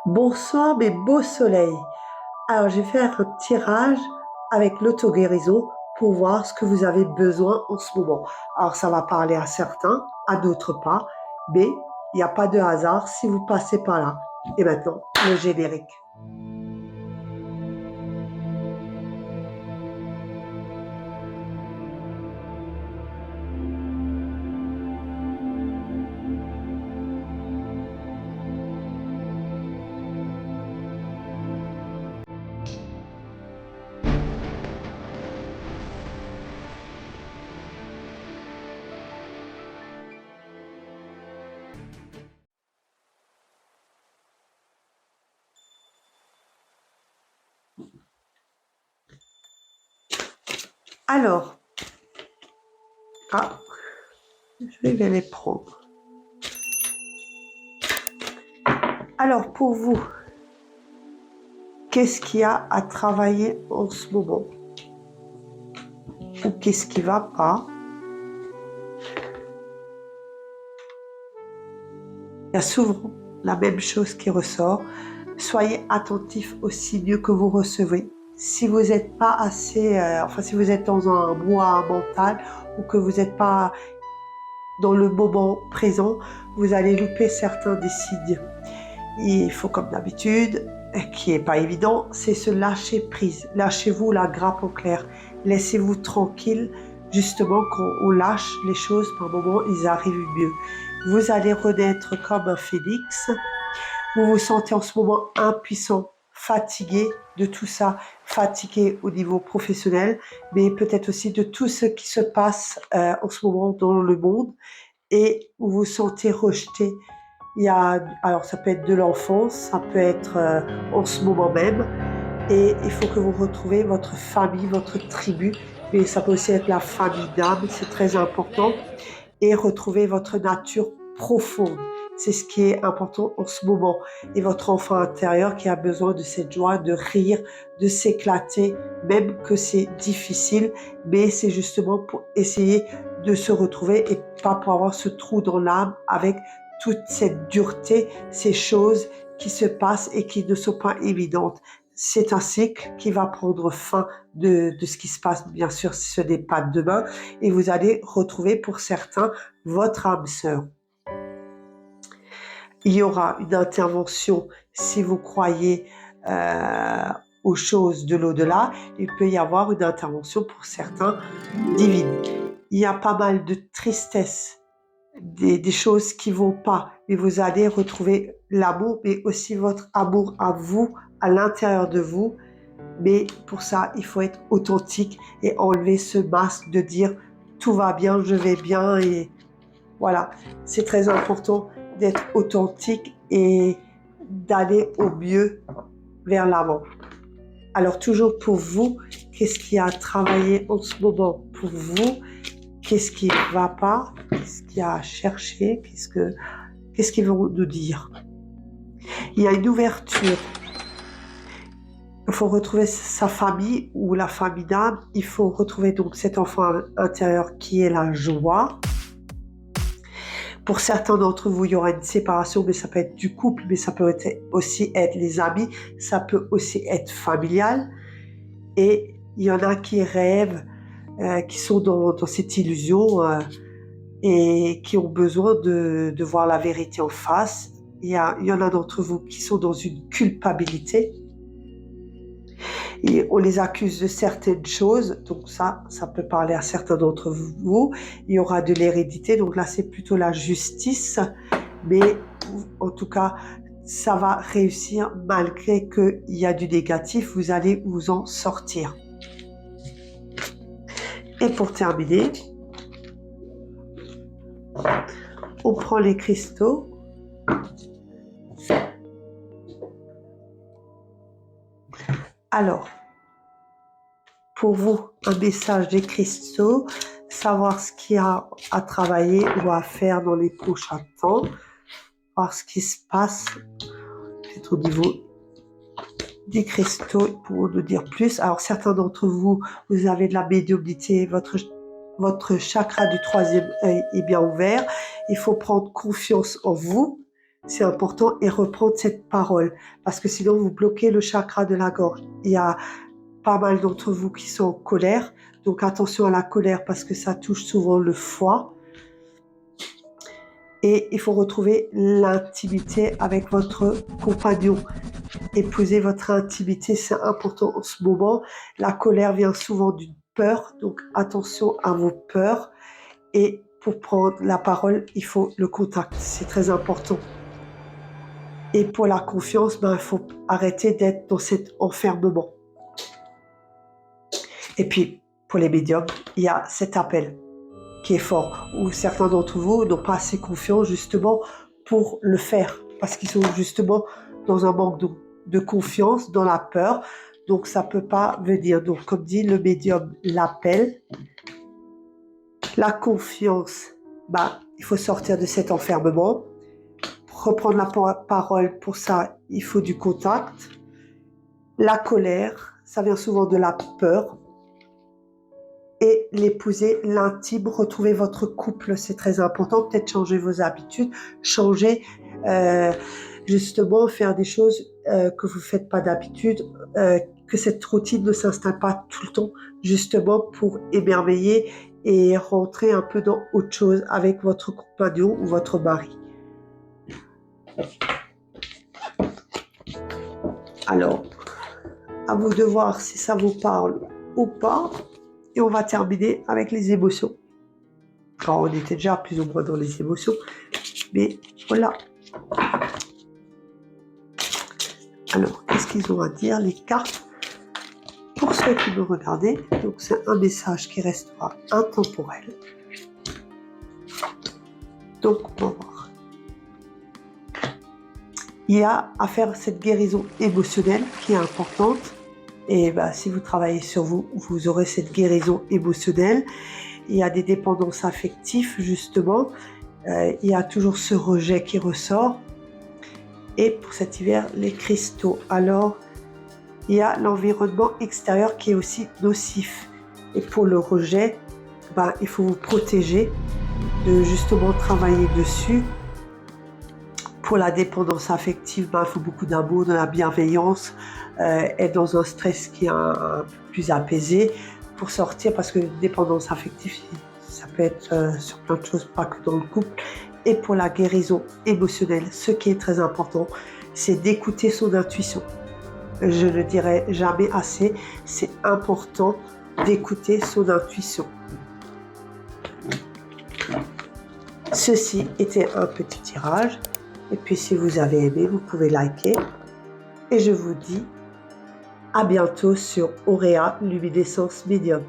Bonsoir mes beaux soleils. Alors je vais faire un tirage avec l'auto-guérison pour voir ce que vous avez besoin en ce moment. Alors ça va parler à certains, à d'autres pas, mais il n'y a pas de hasard si vous passez par là. Et maintenant, le générique. Alors, ah, je vais les prendre. Alors pour vous, qu'est-ce qu'il y a à travailler en ce moment? Ou qu'est-ce qui ne va pas? Il y a souvent la même chose qui ressort. Soyez attentif aux signaux que vous recevez. Si vous n'êtes pas assez, si vous êtes dans un mois mental ou que vous n'êtes pas dans le moment présent, vous allez louper certains des signes. Il faut, comme d'habitude, qui n'est pas évident, c'est se lâcher prise. Lâchez-vous la grappe au clair. Laissez-vous tranquille. Justement, quand on lâche les choses, par moments, ils arrivent mieux. Vous allez renaître comme un phénix. Vous vous sentez en ce moment impuissant, fatigué de tout ça, fatigué au niveau professionnel, mais peut-être aussi de tout ce qui se passe en ce moment dans le monde et vous vous sentez rejeté. Alors ça peut être de l'enfance, ça peut être en ce moment même, et il faut que vous retrouviez votre famille, votre tribu, mais ça peut aussi être la famille d'âme, c'est très important, et retrouver votre nature profonde. C'est ce qui est important en ce moment. Et votre enfant intérieur qui a besoin de cette joie, de rire, de s'éclater, même que c'est difficile, mais c'est justement pour essayer de se retrouver et pas pour avoir ce trou dans l'âme avec toute cette dureté, ces choses qui se passent et qui ne sont pas évidentes. C'est un cycle qui va prendre fin de ce qui se passe, bien sûr, si ce n'est pas demain, et vous allez retrouver pour certains votre âme sœur. Il y aura une intervention si vous croyez aux choses de l'au-delà. Il peut y avoir une intervention pour certains divine. Il y a pas mal de tristesse, des choses qui vont pas, mais vous allez retrouver l'amour, mais aussi votre amour à vous, à l'intérieur de vous. Mais pour ça, il faut être authentique et enlever ce masque de dire tout va bien, je vais bien, et voilà. C'est très important d'être authentique et d'aller au mieux vers l'avant. Alors toujours pour vous, qu'est-ce qui a travaillé en ce moment pour vous? Qu'est-ce qui ne va pas? Qu'est-ce qu'il y a à chercher? Qu'est-ce qu'ils vont nous dire? Il y a une ouverture. Il faut retrouver sa famille ou la famille d'âme. Il faut retrouver donc cet enfant intérieur qui est la joie. Pour certains d'entre vous, il y aura une séparation, mais ça peut être du couple, mais ça peut aussi être les amis, ça peut aussi être familial. Et il y en a qui rêvent, qui sont dans cette illusion et qui ont besoin de voir la vérité en face. Il y en a d'entre vous qui sont dans une culpabilité. Et on les accuse de certaines choses, donc ça peut parler à certains d'entre vous. Il y aura de l'hérédité, donc là c'est plutôt la justice, mais en tout cas ça va réussir malgré qu'il y a du négatif, vous allez vous en sortir. Et pour terminer, on prend les cristaux. Alors, pour vous, un message des cristaux, savoir ce qu'il y a à travailler ou à faire dans les prochains temps, voir ce qui se passe, peut-être au niveau des cristaux pour nous dire plus. Alors, certains d'entre vous, vous avez de la médiumnité, votre chakra du troisième œil est bien ouvert. Il faut prendre confiance en vous. c'est important, et reprendre cette parole, parce que sinon vous bloquez le chakra de la gorge. Il y a pas mal d'entre vous qui sont en colère, donc attention à la colère parce que ça touche souvent le foie. Et il faut retrouver l'intimité avec votre compagnon. Épouser votre intimité, c'est important en ce moment. La colère vient souvent d'une peur, donc attention à vos peurs. Et pour prendre la parole, il faut le contact, c'est très important. Et pour la confiance, il faut arrêter d'être dans cet enfermement. Et puis, pour les médiums, il y a cet appel qui est fort, où certains d'entre vous n'ont pas assez confiance justement pour le faire, parce qu'ils sont justement dans un manque de confiance, dans la peur, donc ça ne peut pas venir. Donc comme dit le médium, l'appel, la confiance, il faut sortir de cet enfermement, reprendre la parole, pour ça il faut du contact. La colère, ça vient souvent de la peur. Et l'épouser, l'intime, retrouver votre couple, c'est très important. Peut-être changer vos habitudes, changer, justement, faire des choses que vous ne faites pas d'habitude, que cette routine ne s'installe pas tout le temps, justement pour émerveiller et rentrer un peu dans autre chose avec votre compagnon ou votre mari. Alors, à vous de voir si ça vous parle ou pas. Et on va terminer avec les émotions. Alors, on était déjà plus ou moins dans les émotions, mais voilà. Alors, qu'est-ce qu'ils ont à dire, les cartes? Pour ceux qui me regardaient, donc c'est un message qui restera intemporel. Donc, on va voir. Il y a à faire cette guérison émotionnelle qui est importante. Et si vous travaillez sur vous, vous aurez cette guérison émotionnelle. Il y a des dépendances affectives, justement. Il y a toujours ce rejet qui ressort. Et pour cet hiver, les cristaux. Alors, il y a l'environnement extérieur qui est aussi nocif. Et pour le rejet, il faut vous protéger, de justement travailler dessus. Pour la dépendance affective, il faut beaucoup d'amour, de la bienveillance, être dans un stress qui est un peu plus apaisé pour sortir, parce que dépendance affective, ça peut être sur plein de choses, pas que dans le couple. Et pour la guérison émotionnelle, ce qui est très important, c'est d'écouter son intuition. Je ne dirai jamais assez, c'est important d'écouter son intuition. Ceci était un petit tirage. Et puis si vous avez aimé, vous pouvez liker. Et je vous dis à bientôt sur Auréa Luminescence Médium.